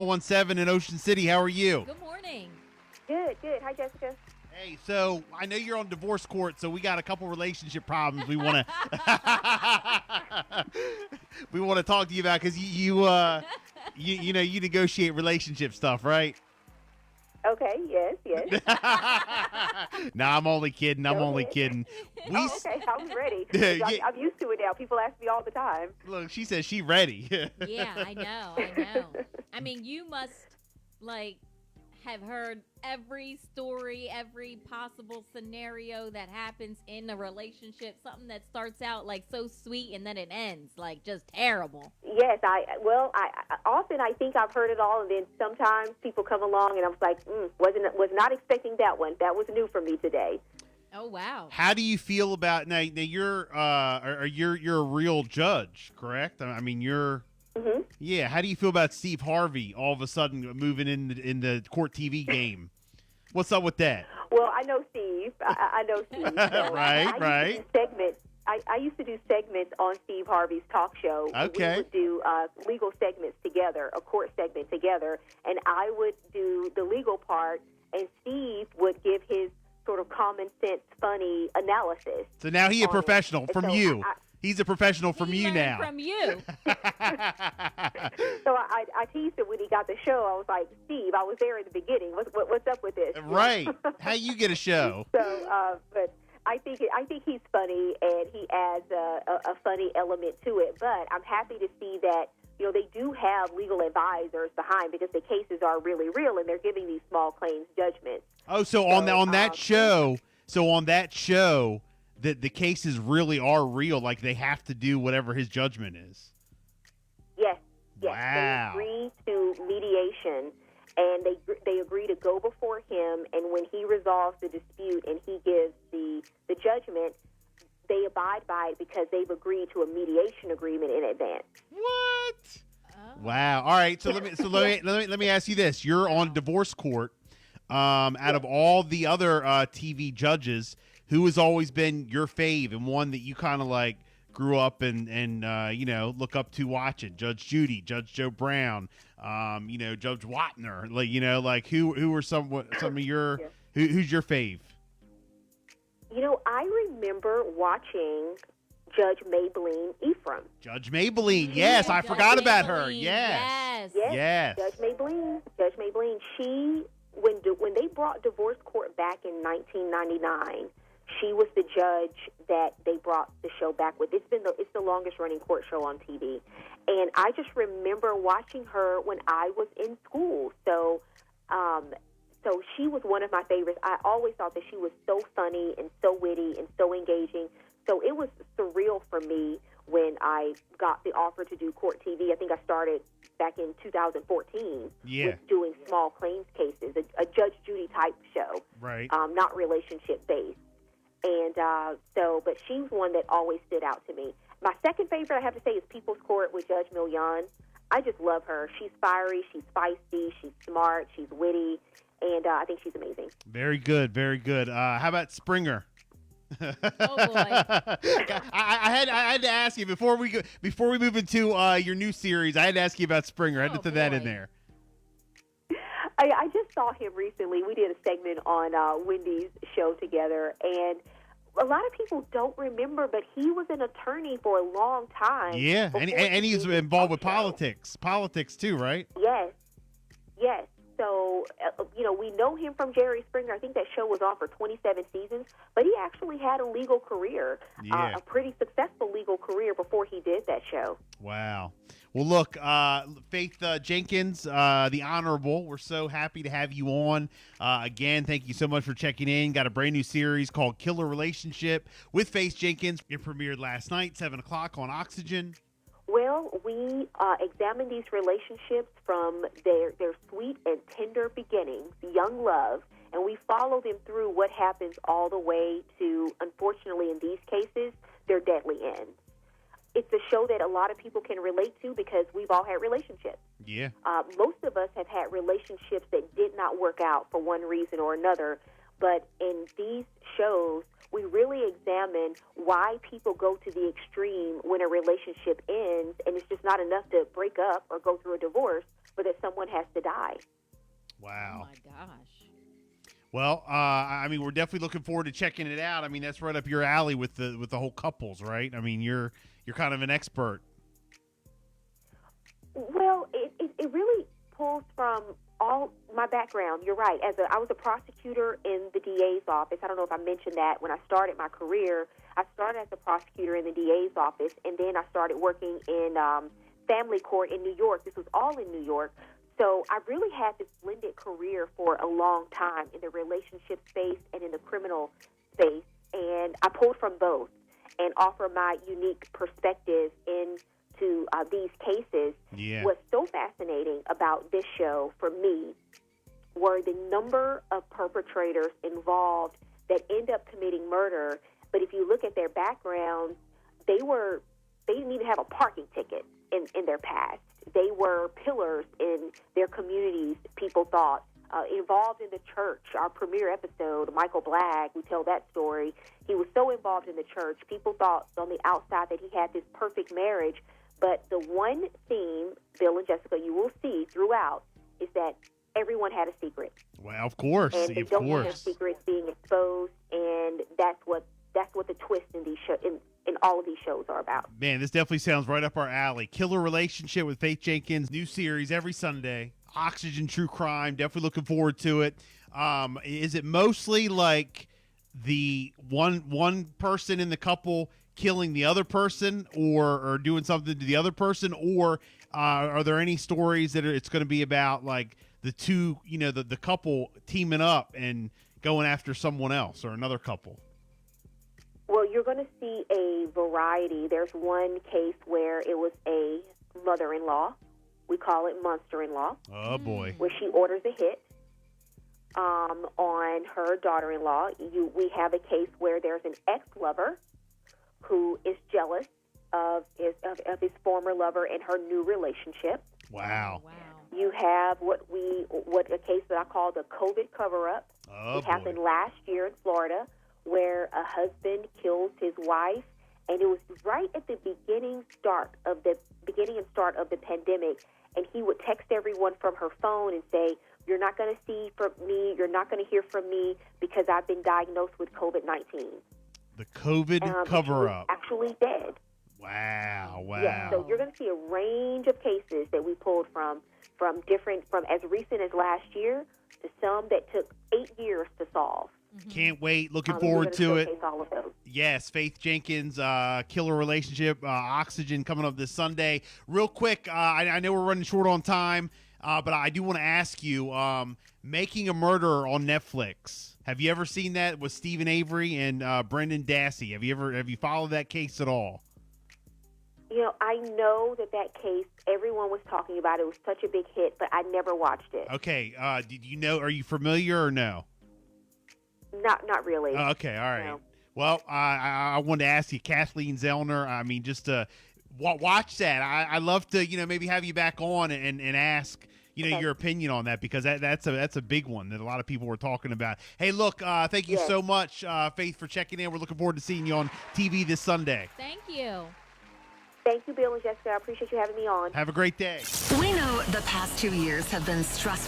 17 in Ocean City. How are you? Good morning. Good, good. Hi, Jessica. Hey, so I know you're on divorce court, so we got a couple relationship problems we want to we want to talk to you about because you know you negotiate relationship stuff, right? Okay, yes, yes. Nah, I'm only kidding. I'm Go only ahead. kidding. Oh, okay. I was ready. Yeah. I'm used to it now. People ask me all the time. Look, she says she ready. Yeah, I know. I mean, you must have heard every story, every possible scenario that happens in a relationship, something that starts out like so sweet and then it ends like just terrible. Yes, I often I think I've heard it all, and then sometimes people come along and I was like, was not expecting that one. That was new for me today. Oh wow. How do you feel about now? You're you're a real judge, correct? I mean, you're. Mm-hmm. Yeah. How do you feel about Steve Harvey all of a sudden moving in the court TV game? What's up with that? Well, I know Steve. I know Steve. So Right. I used to do segments on Steve Harvey's talk show. Okay. We would do legal segments together, a court segment together, and I would do the legal part, and Steve would give his sort of common sense, funny analysis. So now he a professional from you. He's a professional from He you learned now. From you. So I teased him when he got the show. I was like, Steve, I was there in the beginning. What's up with this? Right. How you get a show? So, but I think he's funny, and he adds a funny element to it. But I'm happy to see that they do have legal advisors behind, because the cases are really real, and they're giving these small claims judgments. Oh, so on that show, that the cases really are real. Like they have to do whatever his judgment is. Yes. Wow. They agree to mediation, and they agree to go before him. And when he resolves the dispute and he gives the judgment, they abide by it because they've agreed to a mediation agreement in advance. What? Oh. Wow. All right. So let me ask you this: you're on divorce court. Out of all the other TV judges, who has always been your fave and one that you kind of like grew up and look up to watching? Judge Judy, Judge Joe Brown, Judge Watner. Like who are some of your who's your fave? I remember watching Judge Maybelline Ephraim. Judge Maybelline, yes, I forgot about her. Yes. Judge Maybelline. She, when they brought divorce court back in 1999, she was the judge that they brought the show back with. It's the longest running court show on TV, and I just remember watching her when I was in school. So she was one of my favorites. I always thought that she was so funny and so witty and so engaging. So it was surreal for me when I got the offer to do court TV. I think I started back in 2014 with doing small claims cases, a Judge Judy type show, right? Not relationship based. And but she's one that always stood out to me. My second favorite, I have to say, is People's Court with Judge Millian. I just love her. She's fiery, she's feisty, she's smart, she's witty, and I think she's amazing. Very good, very good. How about Springer? Oh boy! I had to ask you before we move into your new series. I had to ask you about Springer. I had to throw that in there. I just saw him recently. We did a segment on Wendy's show together, and a lot of people don't remember, but he was an attorney for a long time. Yeah, and he's involved with politics too, right? Yes. So, we know him from Jerry Springer. I think that show was on for 27 seasons, but he actually had a legal career, a pretty successful legal career before he did that show. Wow. Well, look, Faith Jenkins, the Honorable, we're so happy to have you on. Again, thank you so much for checking in. Got a brand new series called Killer Relationship with Faith Jenkins. It premiered last night, 7 o'clock on Oxygen. Well, we examine these relationships from their sweet and tender beginnings, young love, and we follow them through what happens all the way to, unfortunately in these cases, their deadly ends. It's a show that a lot of people can relate to because we've all had relationships. Yeah. Most of us have had relationships that did not work out for one reason or another, but in these shows, we really examine why people go to the extreme when a relationship ends, and it's just not enough to break up or go through a divorce. but that someone has to die. Wow. Oh my gosh. Well, I mean, we're definitely looking forward to checking it out. I mean, that's right up your alley with the whole couples, right? I mean, you're kind of an expert. Well, it really pulls from all my background. You're right. I was a prosecutor in the DA's office. I don't know if I mentioned that when I started my career. I started as a prosecutor in the DA's office, and then I started working in family court in New York. This was all in New York. So I really had this blended career for a long time in the relationship space and in the criminal space, and I pulled from both and offer my unique perspective into these cases. Yeah. What's so fascinating about this show for me were the number of perpetrators involved that end up committing murder. But if you look at their backgrounds, they didn't even have a parking ticket in their past. They were pillars in their communities, people thought. Involved in the church. Our premiere episode, Michael Blagg, we tell that story. He was so involved in the church, people thought on the outside that he had this perfect marriage. But the one theme, Bill and Jessica, you will see throughout is that everyone had a secret. Well, of course. And they of don't want course. their secrets being exposed, and that's what the twist in these in all of these shows are about. Man, this definitely sounds right up our alley. Killer Relationship with Faith Jenkins, new series every Sunday. Oxygen True Crime, definitely looking forward to it. Is it mostly like the one person in the couple killing the other person or doing something to the other person, or are there any stories that it's going to be about like the two, the couple teaming up and going after someone else or another couple? Well, you're going to see a variety. There's one case where it was a mother-in-law. We call it monster-in-law. Oh, boy. Where she orders a hit on her daughter-in-law. We have a case where there's an ex-lover who is jealous of his former lover and her new relationship. Wow. Wow. You have what a case that I call the COVID cover-up. Oh, It happened last year in Florida, where a husband kills his wife, and it was right at the beginning and start of the pandemic. And he would text everyone from her phone and say, "You're not going to see from me. You're not going to hear from me because I've been diagnosed with COVID-19." The COVID cover-up. Actually dead. Wow. Yes, so you're going to see a range of cases that we pulled from as recent as last year to some that took 8 years to solve. Can't wait. Looking forward to it. All of those. Yes, Faith Jenkins, Killer Relationship, Oxygen coming up this Sunday. Real quick, I know we're running short on time, but I do want to ask you, Making a Murderer on Netflix. Have you ever seen that with Stephen Avery and Brendan Dassey? Have you followed that case at all? I know that case, everyone was talking about it. It was such a big hit, but I never watched it. Okay. Did you know? Are you familiar or no? Not really. Okay. All right. No. Well, I wanted to ask you, Kathleen Zellner. I mean, just to watch that. I love to, maybe have you back on and ask, Okay. your opinion on that, because that's a big one that a lot of people were talking about. Hey, look, thank you so much, Faith, for checking in. We're looking forward to seeing you on TV this Sunday. Thank you. Thank you, Bill and Jessica. I appreciate you having me on. Have a great day. We know the past 2 years have been stressful.